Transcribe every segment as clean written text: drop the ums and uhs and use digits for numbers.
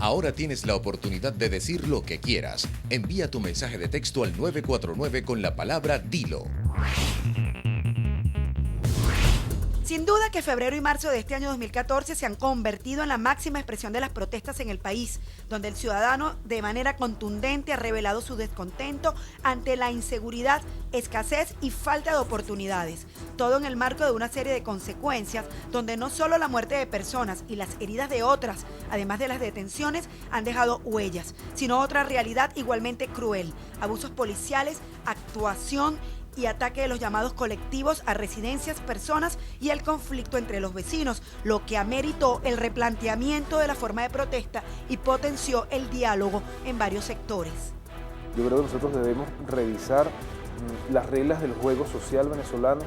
Ahora tienes la oportunidad de decir lo que quieras. Envía tu mensaje de texto al 949 con la palabra Dilo. Sin duda que febrero y marzo de este año 2014 se han convertido en la máxima expresión de las protestas en el país, donde el ciudadano de manera contundente ha revelado su descontento ante la inseguridad, escasez y falta de oportunidades. Todo en el marco de una serie de consecuencias donde no solo la muerte de personas y las heridas de otras, además de las detenciones, han dejado huellas, sino otra realidad igualmente cruel: abusos policiales, actuación y ataque de los llamados colectivos a residencias, personas y el conflicto entre los vecinos, lo que ameritó el replanteamiento de la forma de protesta y potenció el diálogo en varios sectores. Yo creo que nosotros debemos revisar las reglas del juego social venezolano.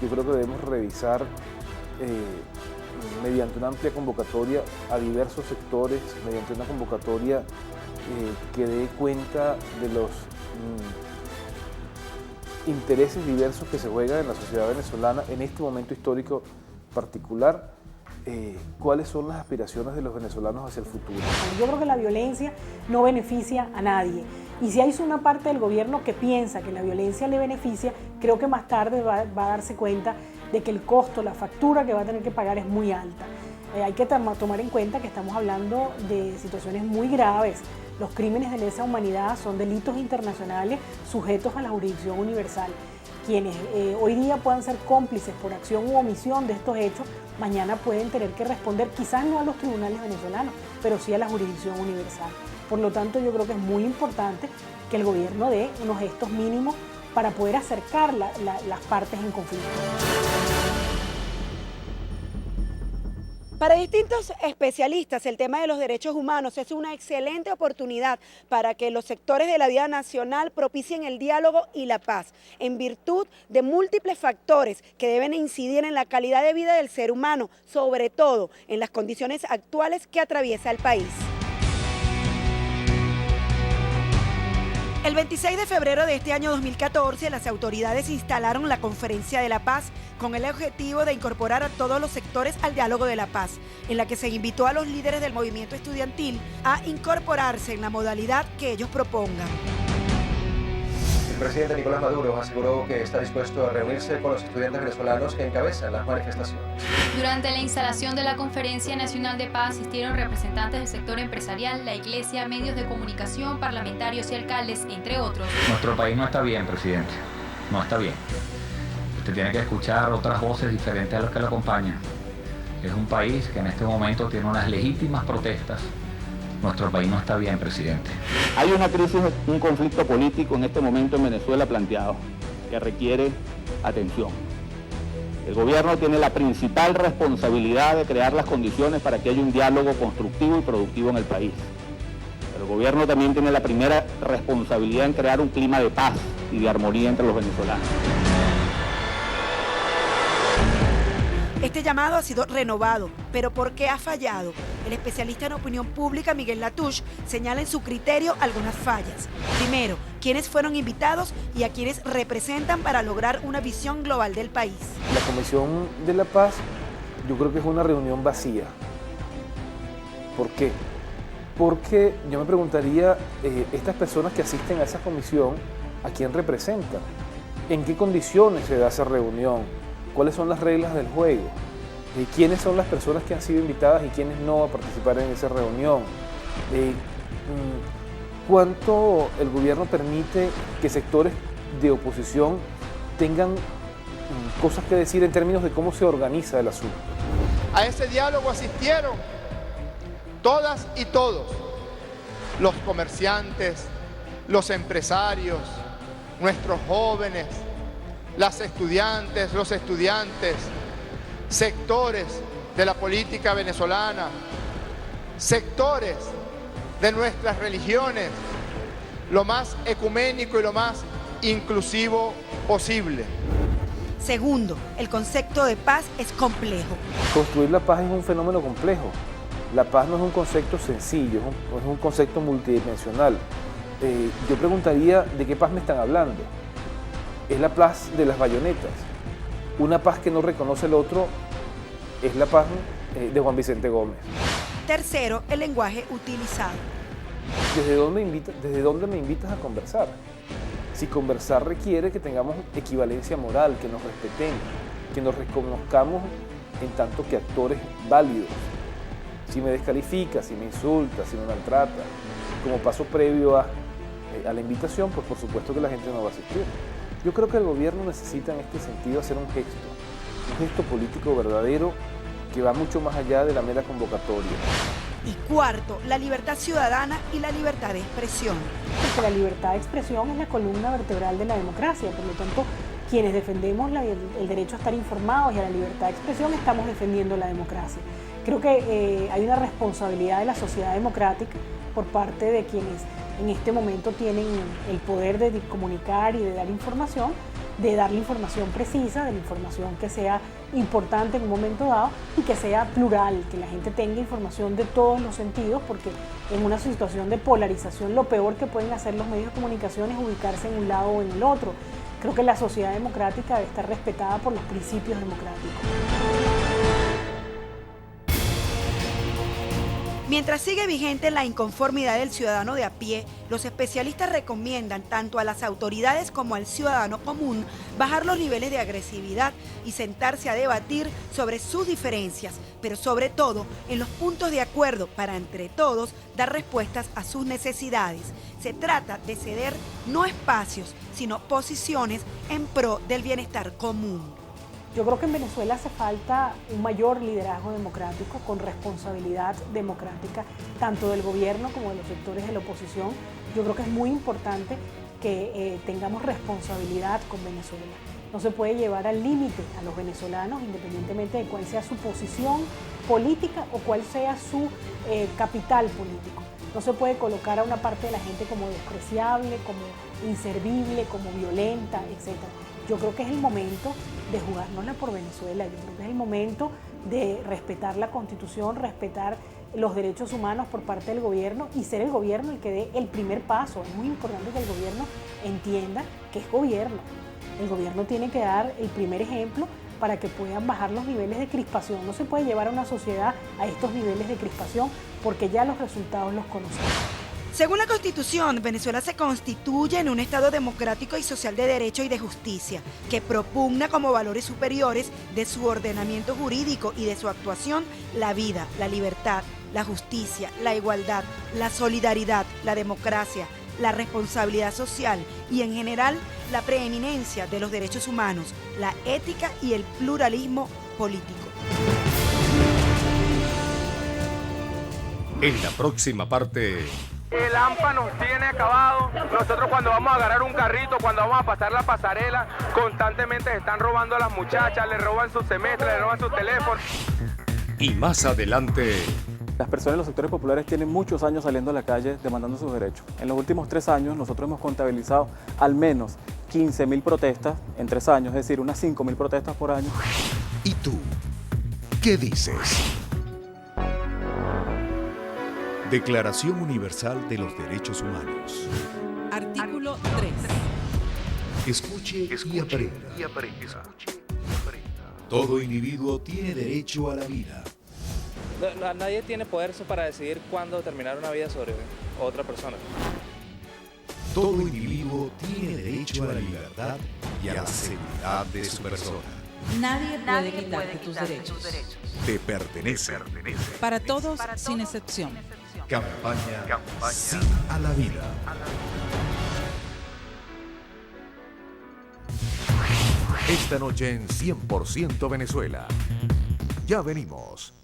Yo creo que debemos revisar mediante una amplia convocatoria a diversos sectores, mediante una convocatoria que dé cuenta de los intereses diversos que se juegan en la sociedad venezolana en este momento histórico particular. ¿Cuáles son las aspiraciones de los venezolanos hacia el futuro? Yo creo que la violencia no beneficia a nadie. Y si hay una parte del gobierno que piensa que la violencia le beneficia, creo que más tarde va a darse cuenta de que el costo, la factura que va a tener que pagar es muy alta. Hay que tomar en cuenta que estamos hablando de situaciones muy graves. Los crímenes de lesa humanidad son delitos internacionales sujetos a la jurisdicción universal. Quienes hoy día puedan ser cómplices por acción u omisión de estos hechos, mañana pueden tener que responder, quizás no a los tribunales venezolanos, pero sí a la jurisdicción universal. Por lo tanto, yo creo que es muy importante que el gobierno dé unos gestos mínimos para poder acercar las partes en conflicto. Para distintos especialistas, el tema de los derechos humanos es una excelente oportunidad para que los sectores de la vida nacional propicien el diálogo y la paz, en virtud de múltiples factores que deben incidir en la calidad de vida del ser humano, sobre todo en las condiciones actuales que atraviesa el país. El 26 de febrero de este año 2014, las autoridades instalaron la Conferencia de la Paz con el objetivo de incorporar a todos los sectores al diálogo de la paz, en la que se invitó a los líderes del movimiento estudiantil a incorporarse en la modalidad que ellos propongan. El presidente Nicolás Maduro aseguró que está dispuesto a reunirse con los estudiantes venezolanos que encabezan las manifestaciones. Durante la instalación de la Conferencia Nacional de Paz asistieron representantes del sector empresarial, la iglesia, medios de comunicación, parlamentarios y alcaldes, entre otros. Nuestro país no está bien, presidente. No está bien. Usted tiene que escuchar otras voces diferentes a las que lo acompañan. Es un país que en este momento tiene unas legítimas protestas. Nuestro país no está bien, presidente. Hay una crisis, un conflicto político en este momento en Venezuela planteado, que requiere atención. El gobierno tiene la principal responsabilidad de crear las condiciones para que haya un diálogo constructivo y productivo en el país. Pero el gobierno también tiene la primera responsabilidad en crear un clima de paz y de armonía entre los venezolanos. Este llamado ha sido renovado, pero ¿por qué ha fallado? El especialista en opinión pública Miguel Latouche señala en su criterio algunas fallas. Primero, quiénes fueron invitados y a quienes representan para lograr una visión global del país. La Comisión de la Paz, yo creo que es una reunión vacía. ¿Por qué? Porque yo me preguntaría, estas personas que asisten a esa comisión, ¿a quién representan? ¿En qué condiciones se da esa reunión? ¿Cuáles son las reglas del juego? ¿Quiénes son las personas que han sido invitadas y quiénes no a participar en esa reunión? ¿Cuánto el gobierno permite que sectores de oposición tengan cosas que decir en términos de cómo se organiza el asunto? A ese diálogo asistieron todas y todos, los comerciantes, los empresarios, nuestros jóvenes, las estudiantes, los estudiantes, sectores de la política venezolana, sectores de nuestras religiones, lo más ecuménico y lo más inclusivo posible. Segundo, el concepto de paz es complejo. Construir la paz es un fenómeno complejo. La paz no es un concepto sencillo, es un concepto multidimensional. Yo preguntaría, ¿de qué paz me están hablando? Es la paz de las bayonetas. Una paz que no reconoce el otro es la paz de Juan Vicente Gómez. Tercero, el lenguaje utilizado. ¿Desde dónde me invitas a conversar? Si conversar requiere que tengamos equivalencia moral, que nos respetemos, que nos reconozcamos en tanto que actores válidos. Si me descalifica, si me insulta, si me maltrata, como paso previo a la invitación, pues por supuesto que la gente no va a asistir. Yo creo que el gobierno necesita en este sentido hacer un gesto político verdadero que va mucho más allá de la mera convocatoria. Y cuarto, la libertad ciudadana y la libertad de expresión. Porque la libertad de expresión es la columna vertebral de la democracia, por lo tanto, quienes defendemos el derecho a estar informados y a la libertad de expresión estamos defendiendo la democracia. Creo que hay una responsabilidad de la sociedad democrática por parte de quienes en este momento tienen el poder de comunicar y de dar información, de darle información precisa, de la información que sea importante en un momento dado y que sea plural, que la gente tenga información de todos los sentidos, porque en una situación de polarización lo peor que pueden hacer los medios de comunicación es ubicarse en un lado o en el otro. Creo que la sociedad democrática debe estar respetada por los principios democráticos. Mientras sigue vigente la inconformidad del ciudadano de a pie, los especialistas recomiendan tanto a las autoridades como al ciudadano común bajar los niveles de agresividad y sentarse a debatir sobre sus diferencias, pero sobre todo en los puntos de acuerdo para entre todos dar respuestas a sus necesidades. Se trata de ceder no espacios, sino posiciones en pro del bienestar común. Yo creo que en Venezuela hace falta un mayor liderazgo democrático con responsabilidad democrática, tanto del gobierno como de los sectores de la oposición. Yo creo que es muy importante que tengamos responsabilidad con Venezuela. No se puede llevar al límite a los venezolanos, independientemente de cuál sea su posición política o cuál sea su capital político. No se puede colocar a una parte de la gente como despreciable, como inservible, como violenta, etc. Yo creo que es el momento de jugárnosla por Venezuela. Yo creo que es el momento de respetar la Constitución, respetar los derechos humanos por parte del gobierno y ser el gobierno el que dé el primer paso. Es muy importante que el gobierno entienda que es gobierno. El gobierno tiene que dar el primer ejemplo para que puedan bajar los niveles de crispación. No se puede llevar a una sociedad a estos niveles de crispación porque ya los resultados los conocemos. Según la Constitución, Venezuela se constituye en un Estado democrático y social de derecho y de justicia, que propugna como valores superiores de su ordenamiento jurídico y de su actuación la vida, la libertad, la justicia, la igualdad, la solidaridad, la democracia, la responsabilidad social y en general la preeminencia de los derechos humanos, la ética y el pluralismo político. En la próxima parte... El AMPA nos tiene acabado. Nosotros cuando vamos a agarrar un carrito, cuando vamos a pasar la pasarela, constantemente se están robando a las muchachas, le roban sus semestres, le roban sus teléfonos. Y más adelante... Las personas de los sectores populares tienen muchos años saliendo a la calle demandando sus derechos. En los últimos 3 años nosotros hemos contabilizado al menos 15.000 protestas en 3 años, es decir, unas 5.000 protestas por año. ¿Y tú? ¿Qué dices? Declaración Universal de los Derechos Humanos. Artículo 3. Escuche y aprenda. Todo individuo tiene derecho a la vida. Nadie tiene poder para decidir cuándo terminar una vida sobre otra persona. Todo individuo tiene derecho a la libertad y a la seguridad de su persona. Nadie puede quitarte tus derechos. Te pertenece. Para todos, sin excepción. Campaña Sí a la Vida. Esta noche en 100% Venezuela. Ya venimos.